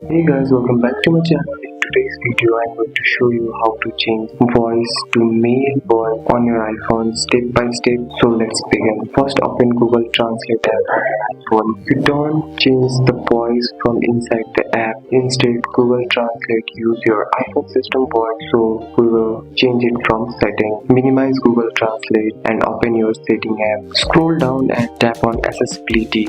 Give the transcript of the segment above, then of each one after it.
Hey guys, welcome back to my channel. In today's video, I'm going to show you how to change voice to male voice on your iPhone step by step. So let's begin. First, open Google Translate app on your iPhone. You don't change the voice from inside the app. Instead, Google Translate use your iPhone system voice. So we will change it from setting. Minimize Google Translate and open your setting app. Scroll down and tap on accessibility.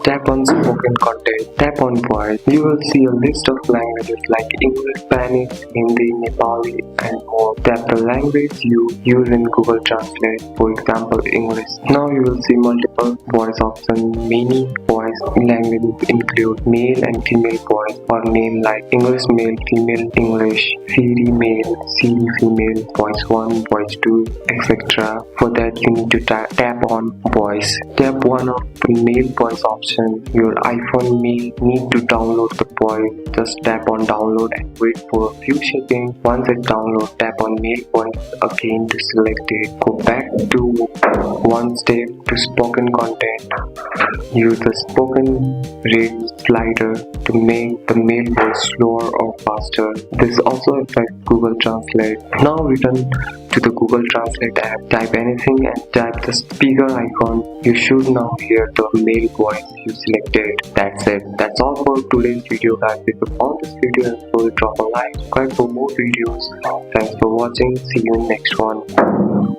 Tap on spoken content, tap on voice. You will see a list of languages like English, Spanish, Hindi, Nepali and more. Tap the language you use in Google Translate, for example English. Now you will see multiple voice options. Many voice languages include male and female voice or name like English male, female English, Siri male, Siri female, voice 1, voice 2, etc. For that you need to tap on voice. Tap one of the male voice option. Your iPhone may need to download the voice. Just tap on download and wait for a few seconds. Once it downloads, tap on male voice again to select it. Go back to one step to spoken content. Use the spoken rate slider to make the male voice slower or faster. This also affects Google Translate. Now return to the Google Translate app. Type anything and tap the speaker icon. You should now hear the male voice you selected. That's it. That's all for today's video, guys. If you found this video helpful, drop a like, subscribe for more videos. Thanks for watching. See you in next one.